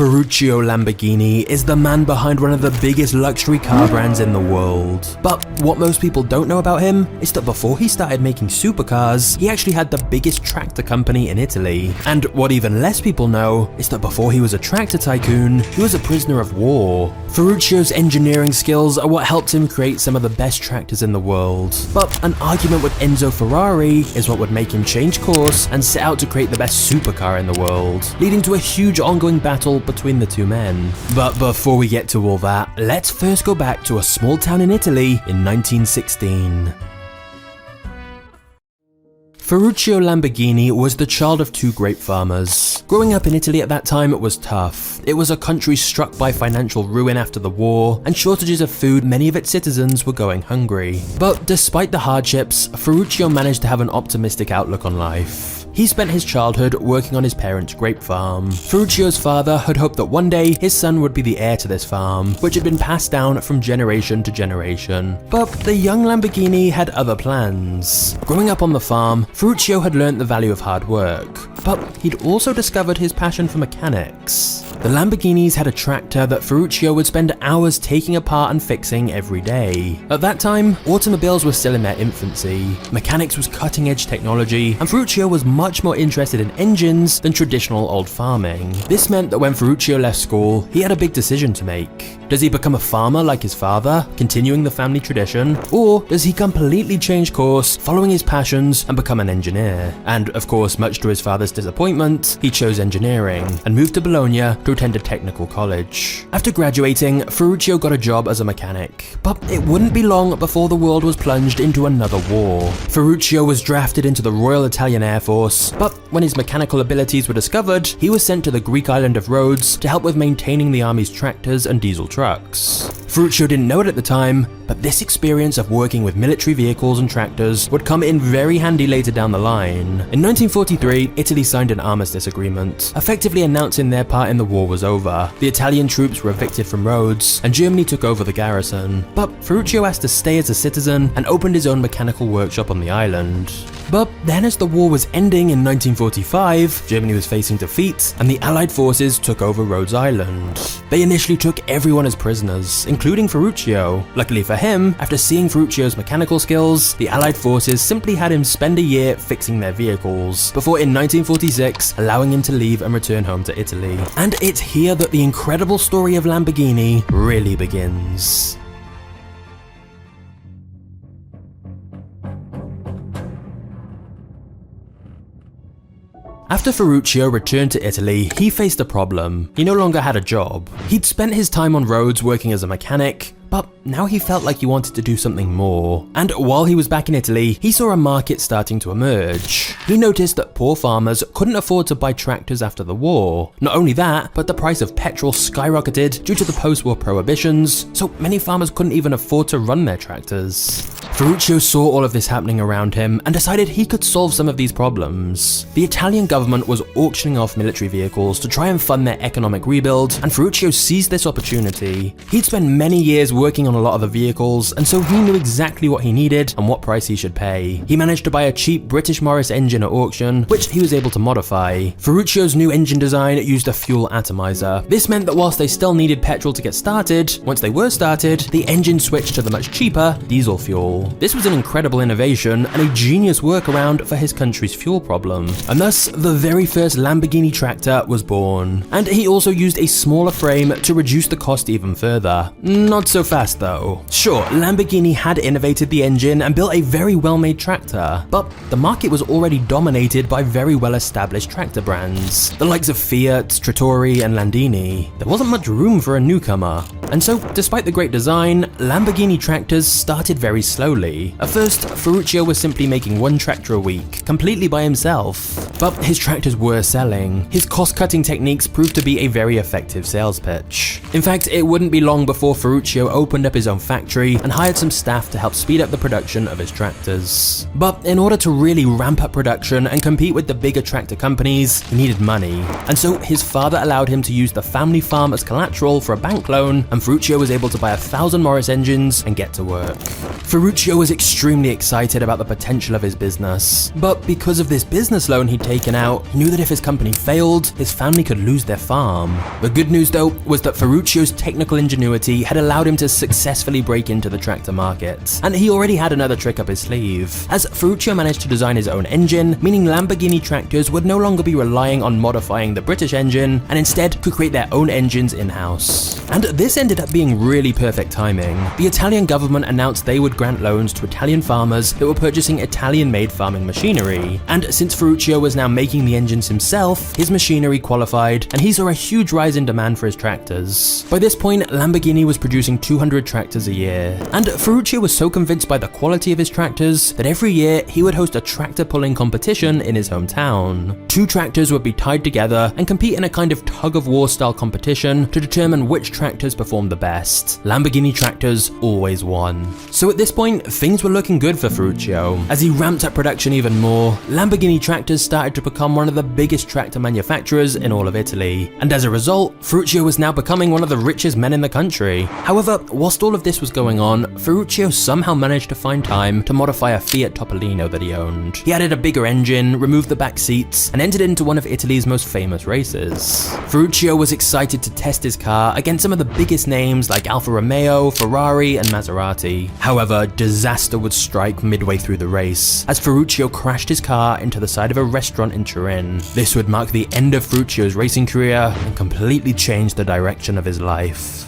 Ferruccio Lamborghini is the man behind one of the biggest luxury car brands in the world. But what most people don't know about him is that before he started making supercars, he actually had the biggest tractor company in Italy. And what even less people know is that before he was a tractor tycoon, he was a prisoner of war. Ferruccio's engineering skills are what helped him create some of the best tractors in the world. But an argument with Enzo Ferrari is what would make him change course and set out to create the best supercar in the world, leading to a huge ongoing battle between the two men. But before we get to all that, let's first go back to a small town in Italy in 1916. Ferruccio Lamborghini was the child of two grape farmers. Growing up in Italy at that time was tough. It was a country struck by financial ruin after the war, and shortages of food, many of its citizens were going hungry. But despite the hardships, Ferruccio managed to have an optimistic outlook on life. He spent his childhood working on his parents' grape farm. Ferruccio's father had hoped that one day his son would be the heir to this farm, which had been passed down from generation to generation. But the young Lamborghini had other plans. Growing up on the farm, Ferruccio had learnt the value of hard work, but he'd also discovered his passion for mechanics. The Lamborghinis had a tractor that Ferruccio would spend hours taking apart and fixing every day. At that time, automobiles were still in their infancy. Mechanics was cutting-edge technology, and Ferruccio was much more interested in engines than traditional old farming. This meant that when Ferruccio left school, he had a big decision to make. Does he become a farmer like his father, continuing the family tradition, or does he completely change course, following his passions, and become an engineer? And of course, much to his father's disappointment, he chose engineering and moved to Bologna to attend a technical college. After graduating, Ferruccio got a job as a mechanic, but it wouldn't be long before the world was plunged into another war. Ferruccio was drafted into the Royal Italian Air Force, but when his mechanical abilities were discovered, he was sent to the Greek island of Rhodes to help with maintaining the army's tractors and diesel trucks. Ferruccio didn't know it at the time, but this experience of working with military vehicles and tractors would come in very handy later down the line. In 1943, Italy signed an armistice agreement, effectively announcing their part in the war was over. The Italian troops were evicted from Rhodes, and Germany took over the garrison. But Ferruccio asked to stay as a citizen and opened his own mechanical workshop on the island. But then as the war was ending in 1945, Germany was facing defeat, and the Allied forces took over Rhodes Island. They initially took everyone as prisoners, including Ferruccio. Luckily for him, after seeing Ferruccio's mechanical skills, the Allied forces simply had him spend a year fixing their vehicles, before in 1946 allowing him to leave and return home to Italy. And it's here that the incredible story of Lamborghini really begins. After Ferruccio returned to Italy, he faced a problem. He no longer had a job. He'd spent his time on Rhodes working as a mechanic, but now he felt like he wanted to do something more. And while he was back in Italy, he saw a market starting to emerge. He noticed that poor farmers couldn't afford to buy tractors after the war. Not only that, but the price of petrol skyrocketed due to the post-war prohibitions, so many farmers couldn't even afford to run their tractors. Ferruccio saw all of this happening around him and decided he could solve some of these problems. The Italian government was auctioning off military vehicles to try and fund their economic rebuild, and Ferruccio seized this opportunity. He'd spent many years working on a lot of the vehicles, and so he knew exactly what he needed and what price he should pay. He managed to buy a cheap British Morris engine at auction, which he was able to modify. Ferruccio's new engine design used a fuel atomizer. This meant that whilst they still needed petrol to get started, once they were started, the engine switched to the much cheaper diesel fuel. This was an incredible innovation and a genius workaround for his country's fuel problem, and thus the very first Lamborghini tractor was born. And he also used a smaller frame to reduce the cost even further. Not so fast though. Sure, Lamborghini had innovated the engine and built a very well-made tractor, but the market was already dominated by very well-established tractor brands, the likes of Fiat, Trattori, and Landini. There wasn't much room for a newcomer. And so, despite the great design, Lamborghini tractors started very slowly. At first, Ferruccio was simply making one tractor a week, completely by himself. But his tractors were selling. His cost-cutting techniques proved to be a very effective sales pitch. In fact, it wouldn't be long before Ferruccio opened up his own factory and hired some staff to help speed up the production of his tractors. But in order to really ramp up production and compete with the bigger tractor companies, he needed money. And so his father allowed him to use the family farm as collateral for a bank loan and and Ferruccio was able to buy 1,000 Morris engines and get to work. Ferruccio was extremely excited about the potential of his business, but because of this business loan he'd taken out, he knew that if his company failed, his family could lose their farm. The good news though was that Ferruccio's technical ingenuity had allowed him to successfully break into the tractor market, and he already had another trick up his sleeve, as Ferruccio managed to design his own engine, meaning Lamborghini tractors would no longer be relying on modifying the British engine, and instead could create their own engines in-house. And this ended up being really perfect timing. The Italian government announced they would grant loans to Italian farmers that were purchasing Italian-made farming machinery, and since Ferruccio was now making the engines himself, his machinery qualified, and he saw a huge rise in demand for his tractors. By this point, Lamborghini was producing 200 tractors a year, and Ferruccio was so convinced by the quality of his tractors that every year he would host a tractor pulling competition in his hometown. 2 tractors would be tied together and compete in a kind of tug-of-war style competition to determine which tractors performed the best. Lamborghini tractors always won. So at this point, things were looking good for Ferruccio. As he ramped up production even more, Lamborghini tractors started to become one of the biggest tractor manufacturers in all of Italy, and as a result, Ferruccio was now becoming one of the richest men in the country. However, whilst all of this was going on, Ferruccio somehow managed to find time to modify a Fiat Topolino that he owned. He added a bigger engine, removed the back seats, and entered into one of Italy's most famous races. Ferruccio was excited to test his car against some of the biggest names like Alfa Romeo, Ferrari, and Maserati. However, disaster would strike midway through the race, as Ferruccio crashed his car into the side of a restaurant in Turin. This would mark the end of Ferruccio's racing career and completely change the direction of his life.